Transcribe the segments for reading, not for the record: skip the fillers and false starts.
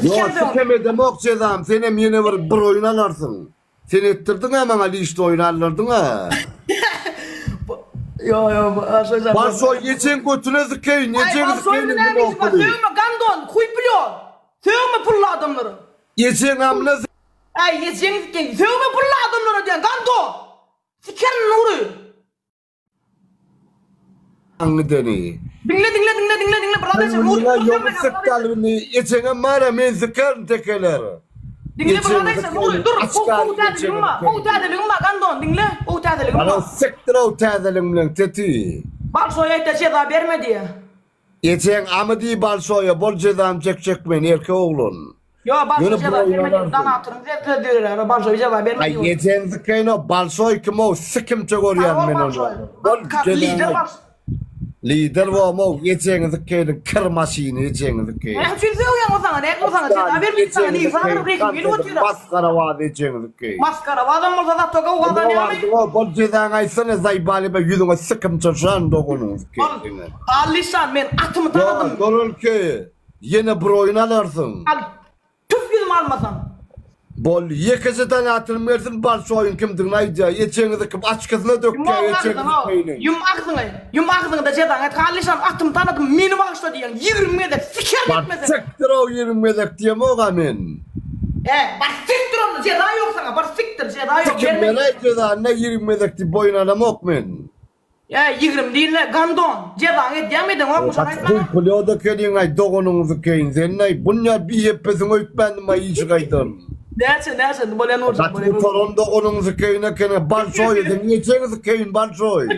Yok sikemedem ok cezam. Sen hem yine bir oyun alarsın. Sen ettirdin ama Ali işte oyun alırdın ha. Yo. Barsoy geçen götüne zıkayın. Geçen zıkayın. Söyleme gandon. Kuy biliyor. Söyleme pulla adamları. Geçen amına Ay geçen zıkayın. Söyleme pulla adamları diyen gandon. Siker nuru. Anı deni. Dinle. Bunlar yok sıktalını. Geçen mara men zıkarım tekeler. Dinle bırakırsa nuru. Dur. Uğutadılığım var gandon. Dinle. Uğutadılığım var. Bana sıktır uğutadılığım teti. Barsoy'a ete ceza vermedi ya. Geçen amadi Barsoy'a bol cezam çekecek beni erkek oğlun. Yo Barsoy'a ceza vermedi. Dan atırım. Zeytiler. Barsoy'a ceza vermedi. Ay geçen zıkayın o Barsoy kim o sıkım çok oryan men onu. Lider var mı? Geçen zıkayın kırmasını geçen zıkayın. Çünkü o sana ne o sana ceza vermedi sana ne sana bırakın gel otur. Maskara var geçen zıkayın. Maskara var adam olsa da toka o adam ne yapayım? O bol cezan aysana zaybali be yüzüne sıkım çocuğun doğunu zıkayın. Alisan ben atımı tanıdım. Doğru ki yine bir oyun alarsın. Al tüf yüzüm almasan. Bol yekese tane atılım versin Barsoy'un kimdir nayca. Geçenizi kim açkasına dökkü. Yum ağzını da cezan et. Alisan atımı tanıdım. Meni bağışla diyen 20 medek siker etmesin. Siktir o 20 medek diyem o gamin. Bar siktir onu ceza yok sana. Bar siktir ceza yok. Sikim menay ceza ne 20 medek di boyun adam ok men. Ya 20 değil ne gandon. Cezan et diyemedin ok mu sana? Kuluyor da kedin ay doğununuzu keyin. Sen nay bunlar bir yepesin öykbendim ay işi kaydın. Dersin bolyan olacak. Bu toron doğununuzu keyine kene Barsoy edin. Geçenizi keyin Barsoy.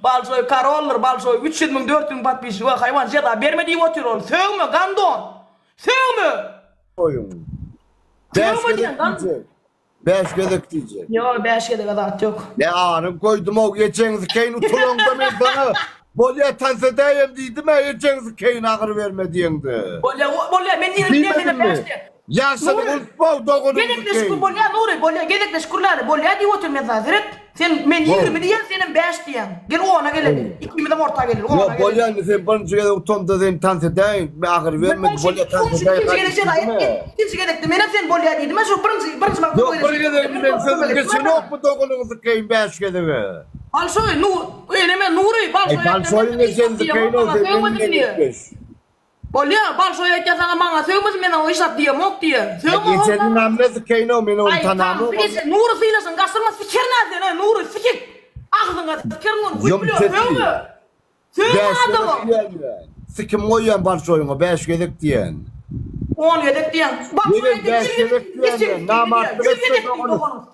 Barsoy karollar Barsoy 300 bin 400 bin patpisi var hayvan ceza vermediği oturuyor. Sövme gandon. Sövme. Oyun. Beş gedek diyecek. Yok 5 gedek adat yok. Ne ağrım koydum o geçenizi keyin utulongda men sana. Bolya tansedeyim dedim ha geçenizi keyin ağır verme diyengdi. Bolya men yine seni beşte. Yaşını unutma doğununuzu keyin. Gedek şükür bolya nuri bolya gedek şükürler bolya diye otur men zaziret. Sen men 20 diyen senin 5 diyen. Gel ona gelelim. 2 de orta gelir. Yok bolya ne sen birinci gedek utomda sen tansedeyim. Ben ağır vermedi bolya tansedeyim. Kimse gedekti men sen bolya dedim. Ben şu birinci bak. Yok bir gedek ben sözüm geçin yok mu doğununuzu keyin 5 gedek. Balsoy nuri Balsoy'un geçenizi keyin o sen. Bolya Balsoy'a geçen bana söylemesin ben o işat diye mok diye. Geçenin namlesi keyno men onu tanamı. Ay nuru filasın gastırma fikir nerede nuru fikir. Ağzına fikir onu biliyor. Söyle adamı. Sikim oyan Balsoy'un 5 gedek diyen. 10 gedek diyen. Balsoy'a 5 gedek diyen. Namartlık etme doğunu.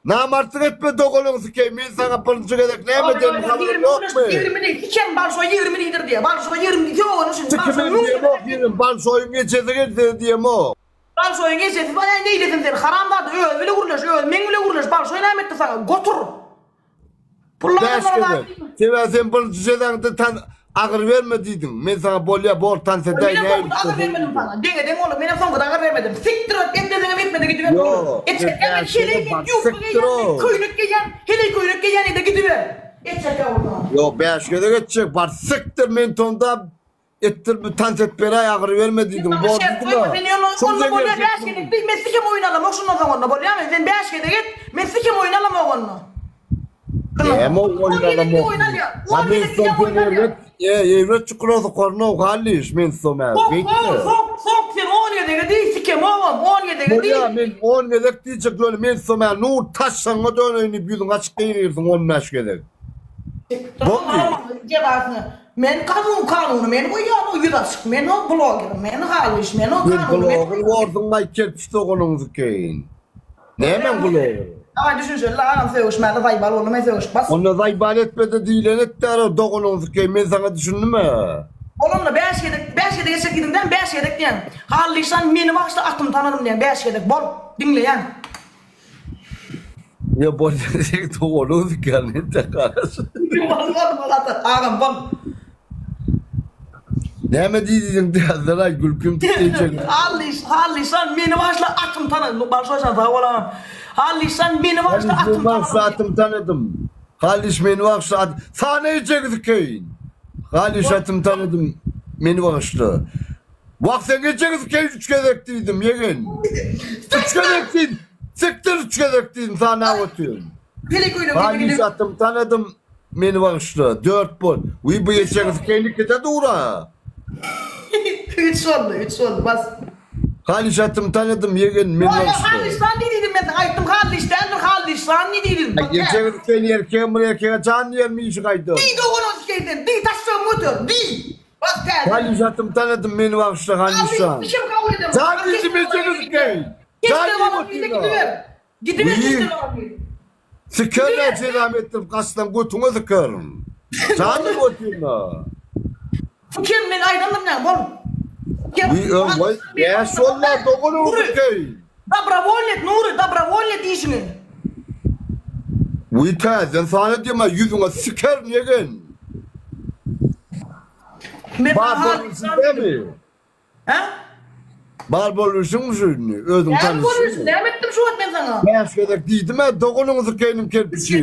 Namartlık etme doğunu sikeyim. Ben sana birinci gedek ne emedin haberin yok mu? 20 değil. Sikem Balsoy 20 lidir diye. Balsoy 20 diye onu şimdi. Sikimin diye mok yerim. Balsoy'un geçesi geçesi diye mok. Balsoy'un geçesi bana ne iletin der. Haramda öl bile kurulaş öl. Men bile kurulaş. Balsoy ne emetti sana? Götür. 5 gedek. Sen birinci gedek de ağır vermediydin. Ben sana bolya bol tansedey ne yaptın? Ağır vermedim sana. Dengedem oğlum. Benim son kadar ağır vermedim. Siktir ot. Ben de sana etmedi gidiver. Yok. Evet şeleğe yuh. Köylük geyen. Hele köylük geyen de gidiver. Etçek ya oradan. Yok 5 gedek edecek. Bar siktir mentonda ettir bir tanset beray ağır vermediydin. Bol dedim ha. Onunla bolya 5 gedek. Ben sikem oynalım. Okşundan sonra bolya. Ben 5 gedek et. Ben sikem oynalım onunla. Hem o oynalım o. Ben son evret. Evret çikolata korna o haliş men soma. Sok sen 10 gedek değil sikem oğlum. 10 gedek değil. Bolya men 10 gedek diyecek böyle men soma. Nur taşsana döneyini büyüdün açık değilirsin 15 gedek. Men kanunu men o ya yudaşık men o blogger men haliş men o kanunu men blogger vardın may kerpişte oğlunuzu keyin. Ne hemen blogger? Ama düşünsün lan sevişmede zaybal onu men sevişmez. Onu zaybal etmedi değilen etti ara doğununuzu keyin men sana düşündün mü? Onunla 5 gedek geçecek gidinden 5 gedek diyen. Halıysan meni başta atım tanıdım diyen 5 gedek bol dinleyen. Ya bolya diyecek doğununuzu keyin ne karası? Ağam bol. Ne mi diyeceksin diye gülküm tutacak. Hallisan beni başla atım tanıdım. Balsoysan sağ olamam. Hallisan beni başla atım tanıdım. Halis beni başla sana yiyecektik keyin. Halis atım tanıdım. Beni başla. Bak sen geçeniz ki 3 kere dedim yegen. 3 kere dedim. Siktir 3 kere dedim sana oturuyorum. Pelek oyunu Hali sattım tanıdım beni bağışla 4 bol. Uy bu geçeniz kendi de doğru. 3 oldu bas. Hali sattım tanıdım yegen beni Ya bağışla. Halistan ne dedim ben ayıttım Halistan ne dedim. Geçeniz kendi erkeğe buraya erkeğe can yermi işi kaydı. Di doğru şeyden di taşıyor motor di. Bas gel. Hali sattım tanıdım beni bağışla Halistan. Bir şey kabul edemem. Can bizim geçeniz kendi. Can Gidiver İyi. Sıkırla selam ettim kastan götüne sıkırım. Canı götüne. Kim ben aydınlık ne bol. Ya solla doğru okey. Добровольно dişini. Uyta sen sana diyema yüzüne sıkar yegen. Barbolursun değil mi? Ha? Barbolursun mu şimdi? Ödüm Ben tanışsın. konuşsun. Devam ettim şu an ben sana. Ben şöyle dedim ha doğru sıkayım kerpiçi.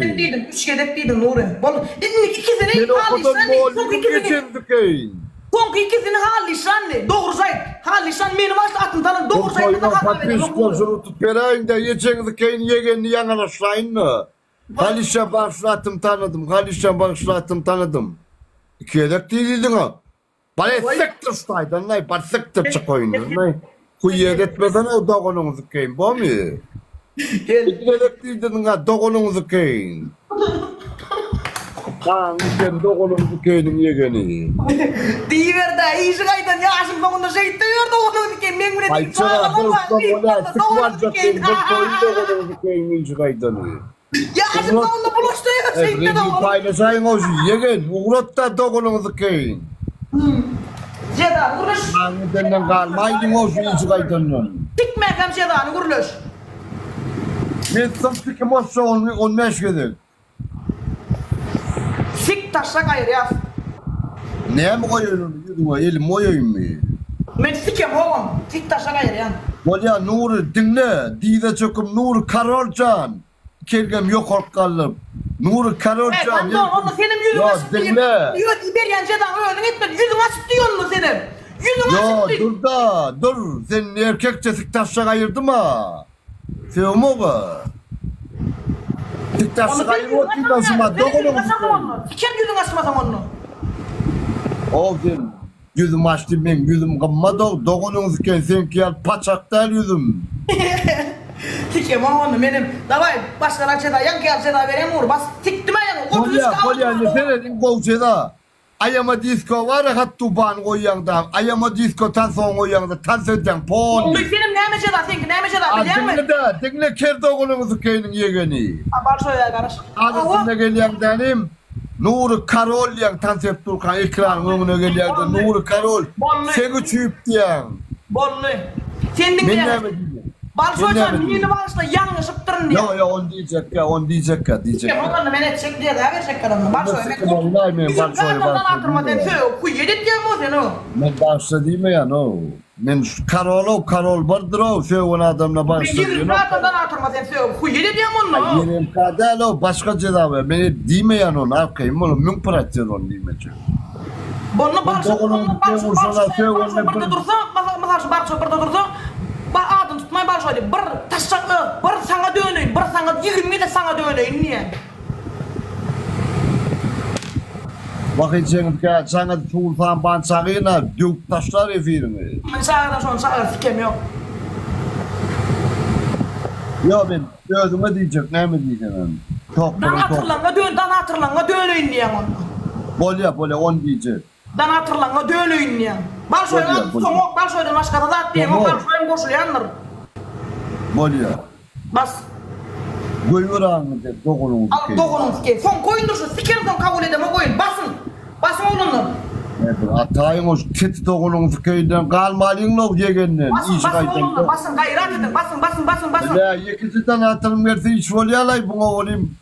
3 kedek dedim Nuri. Bol ikisini Sen okudun Halistan. bol geçen sıkayım. Son ikisini Halistan ne? Doğru zayt. Halistan beni başta atın tanın. Doğru zayt. Patris konusunu tut vereyim de geçen sıkayım yegenini yanaşlayın mı? Halistan bağışlattım tanıdım. Halistan bağışlattım tanıdım. İki edek değildin ha. Bana sıktır saydan ne? Bana sıktır çıkayın. Ne? Kuyuya etmeden o doğunun sıkayım. Bu mu? Gel. İki edek değildin ha. Doğunun sıkayım. Kaan sen doğunun sıkayım yegeni. Diver da işi kaydan yaşım bağında şey diyor doğunun ki ben bunu Ay çıra dostum ona sıkvarca sen doğunun sıkayım işi kaydanı. Yaşım bağında buluşturuyor şey Rengi diyor. paylaşayım o şey. Yegen uğratta doğunun sıkayım. Ceda vuruş. Aniden kalmaydın o şey işi kaydanı. Tikmekam Ceda'nı vuruş. Ben sıkım olsa olmaz gelir. Sik taşak ayır ya. Ne mi koyuyorum yuduma elim koyayım mı? Ben sikem oğlum. Sik taşak ayır ya. Olya Nuri dinle. Dide çöküm Nuri Karolcan. Kergem yok orkalım. Nuri Karolcan. Onu senin yüzün Ya açıp diyor. dinle. Diyor İberyan Ceda'nı önüne etmedi. Yüzün açıp diyor mu senin? Yüzün Ya açıp diyor. dur da dur. Sen erkekçe sik taşak ayırdın mı? Sevim o mu? Sik taşak ayırma ki taşıma. Doğru mu? Sikem yüzün açmasam onu. O sen yüzüm açtı ben yüzüm kımmadı. Doğunun siken sen ki paçakta yüzüm. Sikem onu benim. Davay başkana Ceda yankı Ceda vereyim uğur. Bas siktim ayağını. Polya ne senin kovçeda. Ayama disco var ya hattu ban koyanda. Ayama disco tan son koyanda tan sedden pon. Oğlum senin neyme Ceda seninki neyme Ceda biliyor musun? Dinle ker doğunumuzu köyünün yegeni. Abar soya karış. Adısında geliyen denim. Nuri Karol yang tan sep turkan ekran önüne geliyen Nuri Karol. Seni çüyüp diyen. Bollu. Sendin Ben diyen. ne mi diyeyim? Barsoycan yeni başla yanlışıp durun diye. Ya on diyecek ya on diyecek ya diyecek. Ya bakalım ben edecek diye daha verecek kadını. Barsoy ben Sıkım olay mı? Bizim Barsoy karnından atırma sen barsoy. söyle. Kuyu yedik diye mi o sen o? Ben başta değil mi ya no? Ben Karol vardır o. Sevun adamla Ben başta diyor. yedik karnından atırma sen söyle. Kuyu yedik diye mi onu? Yerim kadar o başka cevabı. Beni değil mi ya no? Arkayım onu. Mün pratik onu değil mi? Bunu Barsoy burada dursa. Bak adın tutmay Barsoy diye. Bir taşak bir sana döneyim. Bir sana 20 de sana döneyim niye? Bakın sen sana tuğultan bansağıyla dük taşlar efirini. Ben sağdan sonra sağdan sikem yok. Ya ben ödüme diyecek ne mi diyeceğim? Çok Dan hatırlanga döneyim diye onu. Bolya on diyecek. Dan hatırlanga döneyim diye. Barsoy'dan soğuk Barsoy'dan başka da at diye. O Barsoy'un koşulayandır. Bolya. Bas. Gülür ağını de doğunun Al doğunun sikeyim. Son koyun dursun. Sikerden kabul edem o koyun. Basın. Basın oğlunlar. Atayın o keti doğunun sikeyden kalmalıyın o yegenden. Basın oğlunlar. Basın gayret edin. Basın. Ya ikisinden atırım verse iş volya alay buna olayım.